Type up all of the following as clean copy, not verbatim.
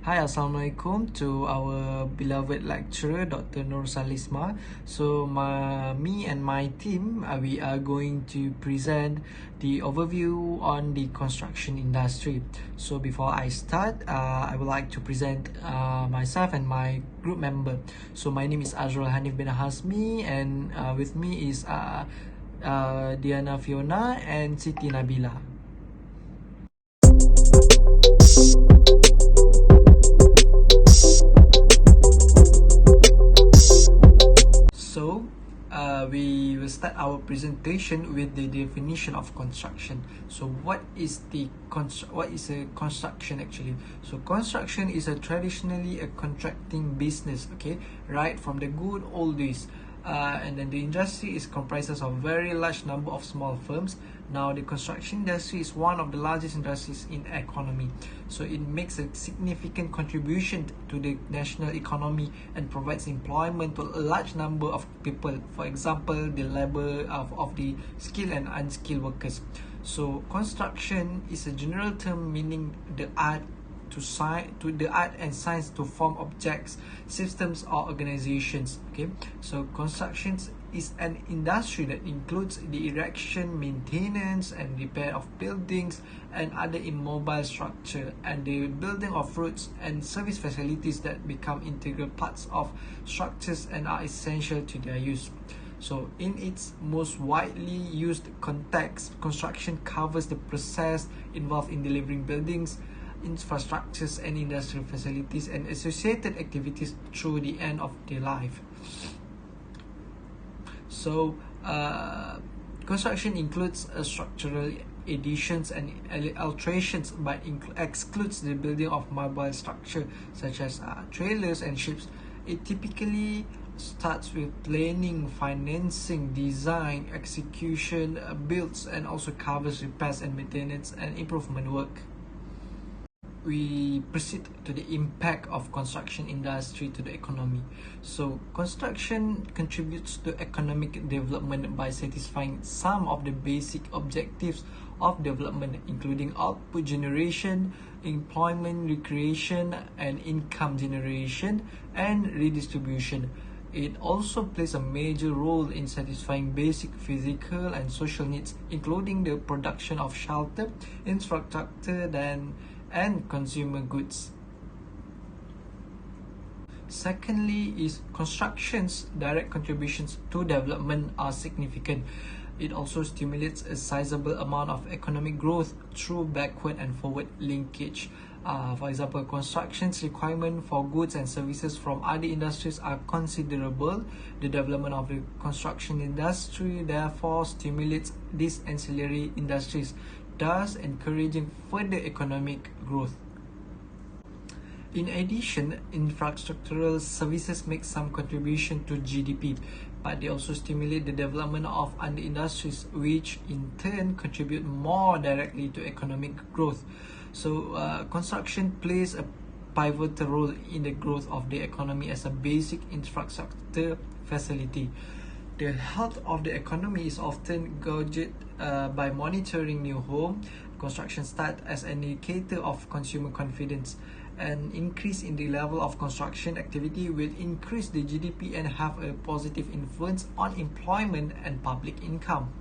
Hi, Assalamualaikum to our beloved lecturer, Dr. Nur Salisma. So, me and my team, we are going to present the overview on the construction industry. So, before I start, I would like to present myself and my group member. So, my name is Azrul Hanif bin Hasmi, and with me is Diana Fiona and Siti Nabila. So, we will start our presentation with the definition of construction. So, what is a construction actually? So, construction is traditionally a contracting business, okay, right from the good old days. And then the industry is comprises of very large number of small firms. Now the construction industry is one of the largest industries in economy, so it makes a significant contribution to the national economy and provides employment to a large number of people, for example the labor of the skilled and unskilled workers. So construction is a general term meaning the art and science to form objects, systems or organizations. Okay, so construction is an industry that includes the erection, maintenance and repair of buildings and other immobile structure, and the building of roads and service facilities that become integral parts of structures and are essential to their use. So in its most widely used context, construction covers the process involved in delivering buildings, infrastructures and industrial facilities and associated activities through the end of their life. So construction includes structural additions and alterations, but excludes the building of mobile structure such as trailers and ships. It typically starts with planning, financing, design, execution, builds, and also covers repairs and maintenance and improvement work. We proceed to the impact of construction industry to the economy. So construction contributes to economic development by satisfying some of the basic objectives of development, including output generation, employment recreation and income generation and redistribution. It also plays a major role in satisfying basic physical and social needs, including the production of shelter, infrastructure, and consumer goods. Secondly is construction's direct contributions to development are significant. It also stimulates a sizable amount of economic growth through backward and forward linkage. For example, construction's requirement for goods and services from other industries are considerable. The development of the construction industry therefore stimulates these ancillary industries, thus encouraging further economic growth. In addition, infrastructural services make some contribution to GDP, but they also stimulate the development of other industries, which in turn contribute more directly to economic growth. So, construction plays a pivotal role in the growth of the economy as a basic infrastructure facility. The health of the economy is often gauged by monitoring new home construction start as an indicator of consumer confidence. An increase in the level of construction activity will increase the GDP and have a positive influence on employment and public income.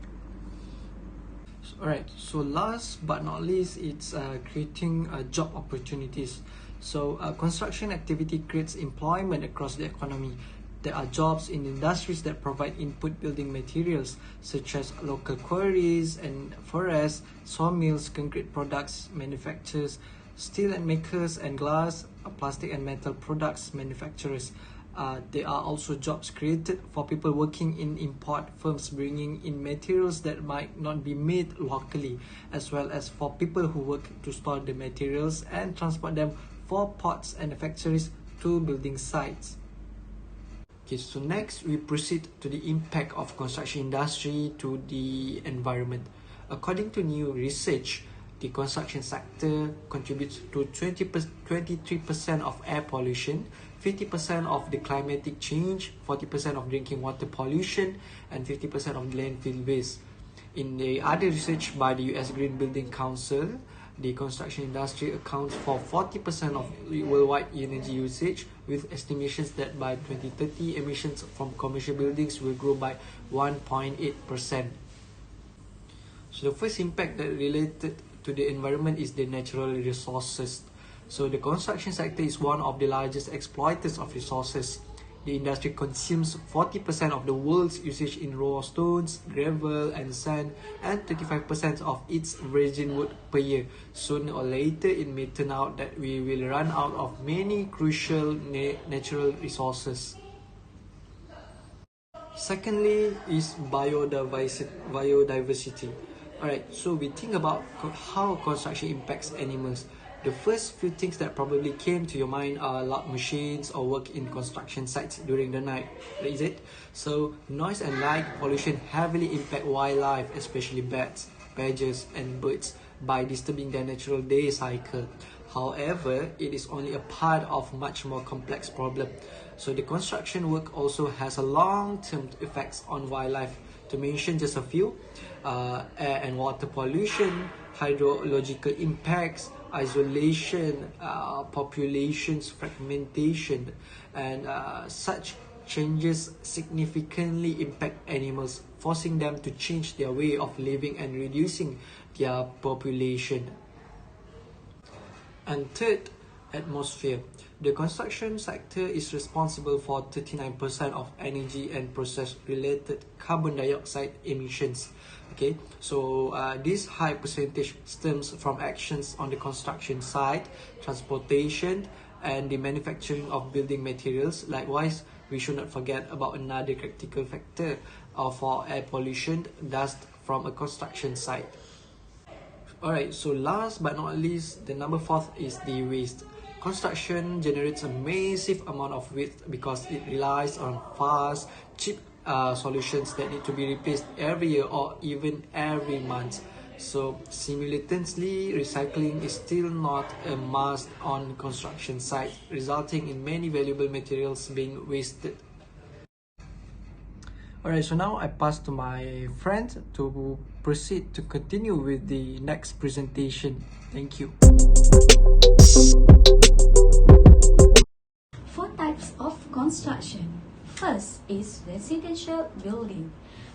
Alright, so last but not least, it's creating job opportunities. So construction activity creates employment across the economy. There are jobs in industries that provide input building materials such as local quarries and forests, sawmills, concrete products manufacturers, steel and makers, and glass, plastic and metal products manufacturers. There are also jobs created for people working in import firms bringing in materials that might not be made locally, as well as for people who work to store the materials and transport them for ports and factories to building sites. Okay, so next we proceed to the impact of construction industry to the environment. According to new research, the construction sector contributes to 23% of air pollution, 50% of the climatic change, 40% of drinking water pollution, and 50% of landfill waste. In the other research by the US Green Building Council, The construction industry accounts for 40% of worldwide energy usage, with estimations that by 2030 emissions from commercial buildings will grow by 1.8%. So the first impact that related to the environment is the natural resources. So the construction sector is one of the largest exploiters of resources. The industry consumes 40% of the world's usage in raw stones, gravel, and sand, and 25% of its virgin wood per year. Sooner or later, it may turn out that we will run out of many crucial natural resources. Secondly is biodiversity. Alright, so we think about how construction impacts animals. The first few things that probably came to your mind are loud machines or work in construction sites during the night, is it? So noise and light pollution heavily impact wildlife, especially bats, badgers, and birds, by disturbing their natural day cycle. However, it is only a part of much more complex problem. So the construction work also has a long-term effects on wildlife. To mention just a few, air and water pollution, hydrological impacts, isolation, populations fragmentation, and such changes significantly impact animals, forcing them to change their way of living and reducing their population. And third, atmosphere. The construction sector is responsible for 39% of energy and process-related carbon dioxide emissions. Okay, so this high percentage stems from actions on the construction site, transportation, and the manufacturing of building materials. Likewise, we should not forget about another critical factor for air pollution, dust from a construction site. Alright, so last but not least, the number 4 is the waste. Construction generates a massive amount of waste because it relies on fast, cheap solutions that need to be replaced every year or even every month. So simultaneously, recycling is still not a must on construction sites, resulting in many valuable materials being wasted. Alright, so now I pass to my friend to proceed to continue with the next presentation. Thank you. 4 types of construction. First is residential building.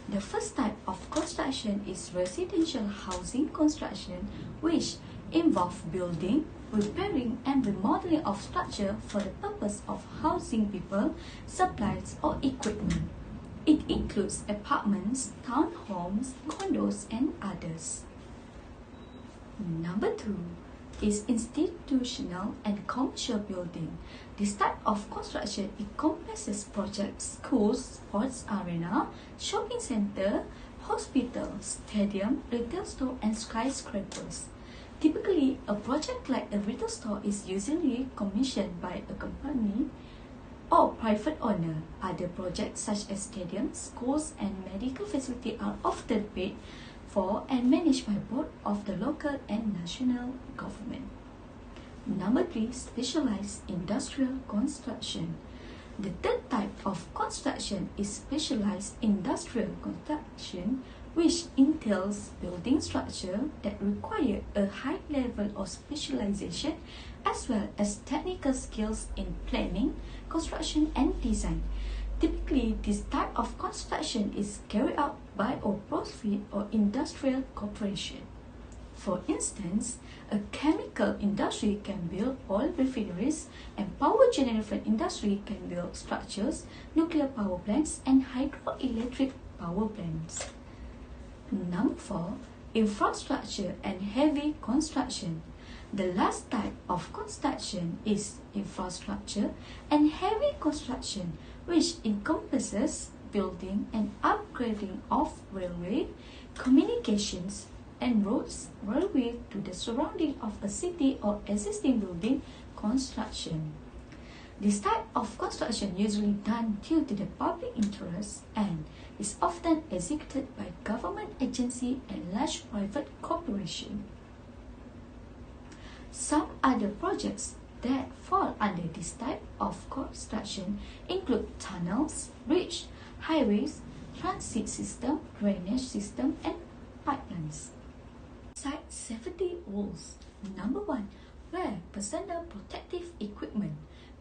The first type of construction is residential housing construction, which involves building, repairing, and remodeling of structure for the purpose of housing people, supplies, or equipment. It includes apartments, townhomes, condos, and others. Number 2 is institutional and commercial building. This type of construction encompasses projects, schools, sports arena, shopping center, hospital, stadium, retail store, and skyscrapers. Typically, a project like a retail store is usually commissioned by a company or private owner. Other projects such as stadiums, schools, and medical facilities are often paid for and managed by both of the local and national government. Number 3, specialized industrial construction. The third type of construction is specialized industrial construction, which entails building structure that require a high level of specialization as well as technical skills in planning, construction, and design. Typically, this type of construction is carried out by a profit or industrial corporation. For instance, a chemical industry can build oil refineries, and power generation industry can build structures, nuclear power plants, and hydroelectric power plants. Number 4, infrastructure and heavy construction. The last type of construction is infrastructure and heavy construction, which encompasses building and upgrading of railway, communications, and roads, railway to the surrounding of a city or existing building construction. This type of construction usually done due to the public interest and is often executed by government agency and large private corporation. Some other projects that fall under this type of construction include tunnels, bridge, highways, transit system, drainage system, and pipelines. Site safety rules. Number 1. Wear personal protective equipment.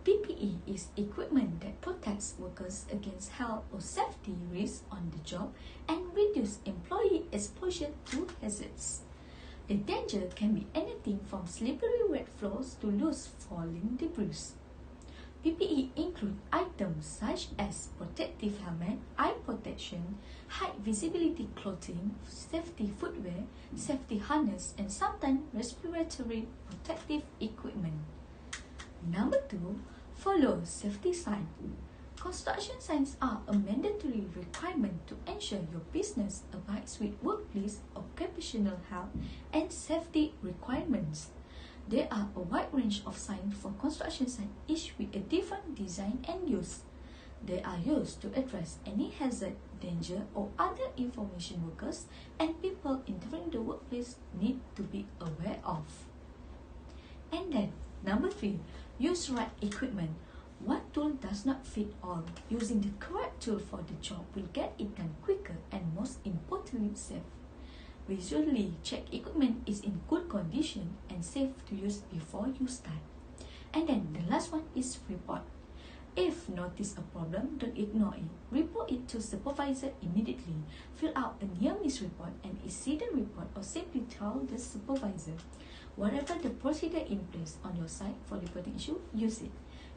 PPE is equipment that protects workers against health or safety risks on the job and reduce employee exposure to hazards. The danger can be anything from slippery wet floors to loose falling debris. PPE include items such as protective helmet, eye protection, high visibility clothing, safety footwear, safety harness, and sometimes respiratory protective equipment. Number 2. Follow safety signs. Construction signs are a mandatory requirement to ensure your business abides with workplace occupational health and safety requirements. There are a wide range of signs for construction sites, each with a different design and use. They are used to address any hazard, danger, or other information workers and people entering the workplace need to be aware of. And then, number 3, use right equipment. One tool does not fit all. Using the correct tool for the job will get it done quicker and most importantly safe. Visually check equipment is in good condition and safe to use before you start. And then the last one is report. If notice a problem, don't ignore it. Report it to supervisor immediately. Fill out a near miss report, an incident report, or simply tell the supervisor. Whatever the procedure in place on your site for reporting issue, use it.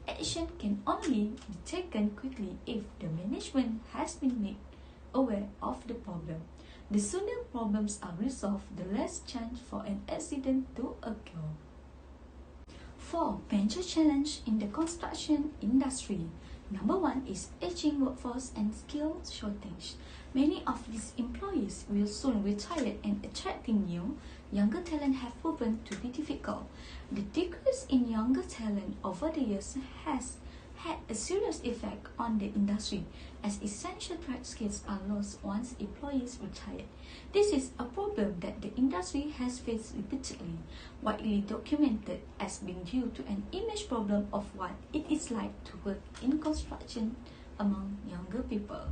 Action can only be taken quickly if the management has been made aware of the problem. The sooner problems are resolved, the less chance for an accident to occur. 4. Major challenge in the construction industry. Number 1 is aging workforce and skill shortage. Many of these employees will soon retire and attracting new, younger talent have proven to be difficult. The decrease in younger talent over the years has had a serious effect on the industry as essential trade skills are lost once employees retire. This is a problem that the industry has faced repeatedly, widely documented as being due to an image problem of what it is like to work in construction among younger people.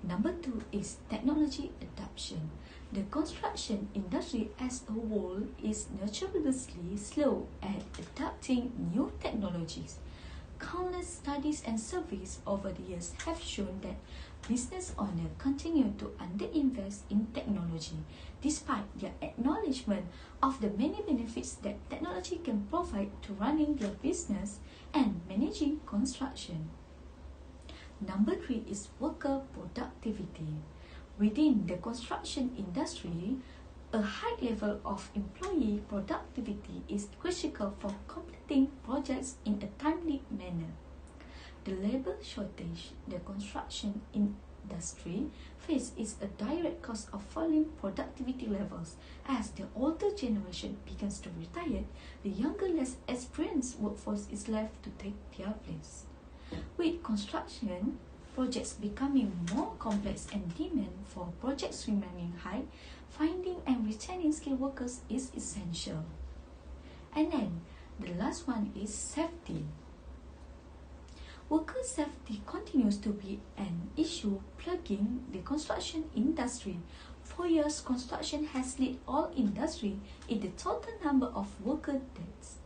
Number 2 is technology adoption. The construction industry as a whole is notoriously slow at adopting new technologies. Countless studies and surveys over the years have shown that business owners continue to underinvest in technology, despite their acknowledgement of the many benefits that technology can provide to running their business and managing construction. Number 3 is worker productivity. Within the construction industry, a high level of employee productivity is critical for completing projects in a timely manner. The labor shortage the construction industry faces is a direct cause of falling productivity levels. As the older generation begins to retire, the younger, less experienced workforce is left to take their place. With construction projects becoming more complex and demand for projects remaining high, finding and retaining skilled workers is essential. And then the last one is safety. Worker safety continues to be an issue plaguing the construction industry. For years, construction has led all industry in the total number of worker deaths.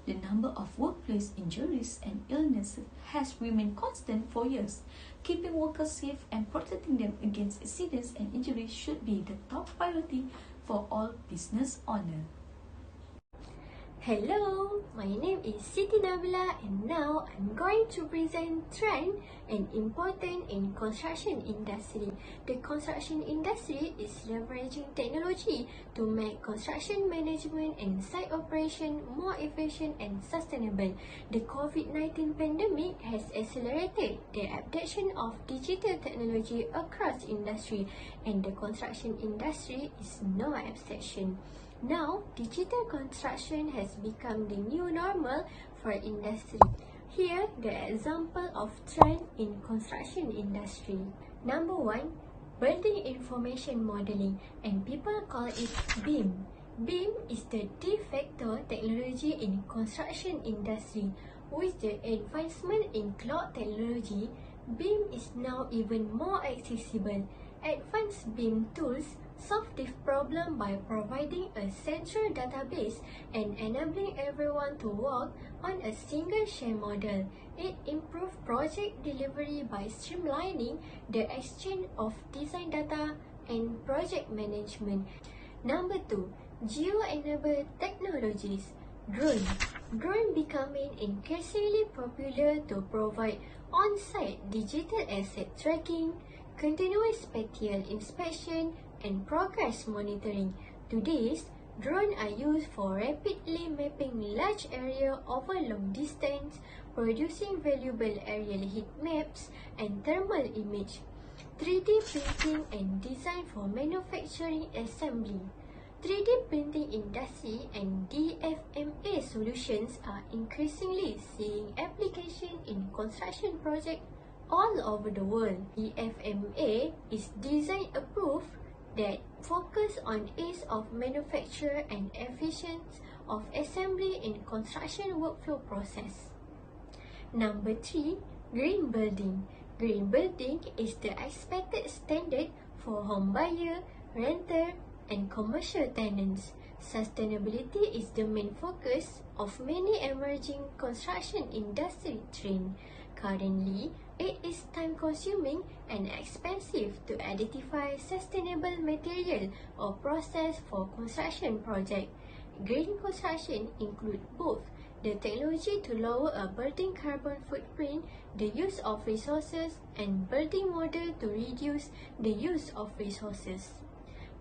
The number of workplace injuries and illnesses has remained constant for years. Keeping workers safe and protecting them against accidents and injuries should be the top priority for all business owners. Hello, my name is Siti Nabila and now I'm going to present trend and important in construction industry. The construction industry is leveraging technology to make construction management and site operation more efficient and sustainable. The COVID-19 pandemic has accelerated the adoption of digital technology across industry, and the construction industry is no exception. Now, digital construction has become the new normal for industry. Here, the example of trend in construction industry. Number 1, building information modeling, and people call it BIM. BIM is the de facto technology in construction industry. With the advancement in cloud technology, BIM is now even more accessible. Advanced BIM tools solve this problem by providing a central database and enabling everyone to work on a single share model. It improves project delivery by streamlining the exchange of design data and project management. Number 2, Geo Enabled Technologies. Drone becoming increasingly popular to provide on-site digital asset tracking, continuous spatial inspection, and progress monitoring. Today, drones are used for rapidly mapping large areas over long distance, producing valuable aerial heat maps and thermal image, 3D printing and design for manufacturing assembly. 3D printing industry and DFMA solutions are increasingly seeing application in construction projects all over the world. DFMA is design approved that focus on ease of manufacture and efficiency of assembly in construction workflow process. Number 3, green building. Green building is the expected standard for home buyer, renter, and commercial tenants. Sustainability is the main focus of many emerging construction industry trends. Currently, it is time-consuming and expensive to identify sustainable material or process for construction projects. Green construction includes both the technology to lower a building carbon footprint, the use of resources, and building model to reduce the use of resources.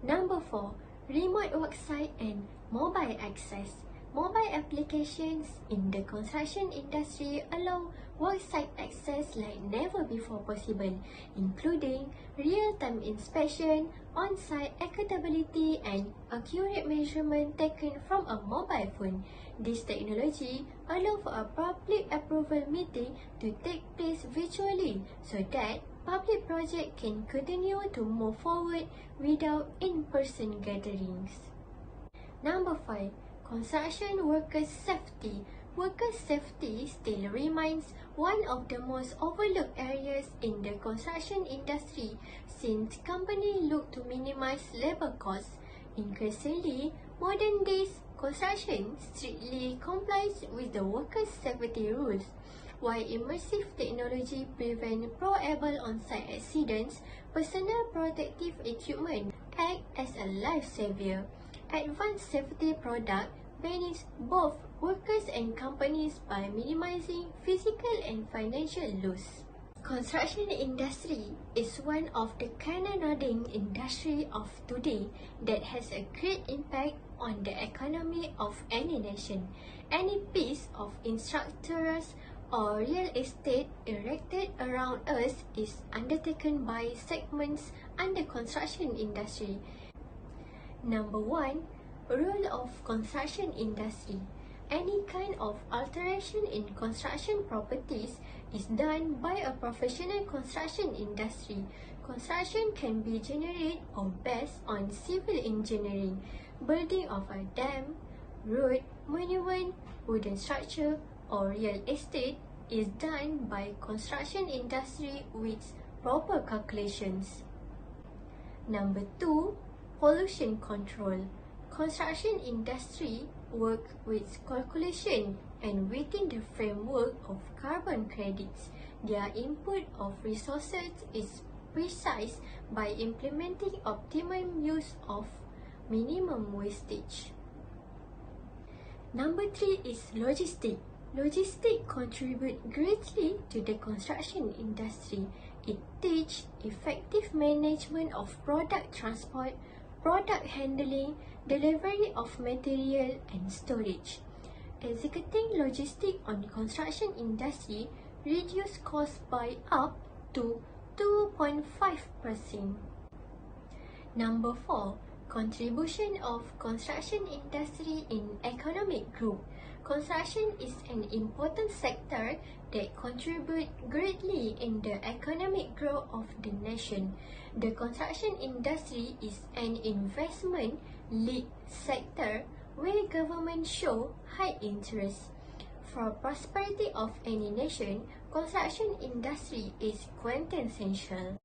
Number 4, remote worksite and mobile access. Mobile applications in the construction industry allow worksite access like never before possible, including real-time inspection, on-site accountability, and accurate measurement taken from a mobile phone. This technology allows for a public approval meeting to take place virtually so that public projects can continue to move forward without in-person gatherings. Number 5, construction workers' safety. Workers' safety still remains one of the most overlooked areas in the construction industry since companies look to minimize labor costs. Increasingly, modern days construction strictly complies with the workers' safety rules. While immersive technology prevents probable on-site accidents, personal protective equipment act as a lifesaver. Advanced safety products benefit both workers and companies by minimizing physical and financial loss. Construction industry is one of the cornerstone industry of today that has a great impact on the economy of any nation. Any piece of infrastructure or real estate erected around us is undertaken by segments under construction industry. Number 1, role of construction industry. Any kind of alteration in construction properties is done by a professional construction industry. Construction can be generated or based on civil engineering, building of a dam, road, monument, wooden structure, or real estate is done by construction industry with proper calculations. Number 2, pollution control. Construction industry work with calculation and within the framework of carbon credits. Their input of resources is precise by implementing optimum use of minimum wastage. Number 3 is logistics. Logistics contribute greatly to the construction industry. It teaches effective management of product transport, product handling, delivery of material, and storage. Executing logistics on construction industry reduce costs by up to 2.5%. Number 4, contribution of construction industry in economic growth. Construction is an important sector that contributes greatly in the economic growth of the nation. The construction industry is an investment-led sector where government show high interest. For prosperity of any nation, construction industry is quintessential.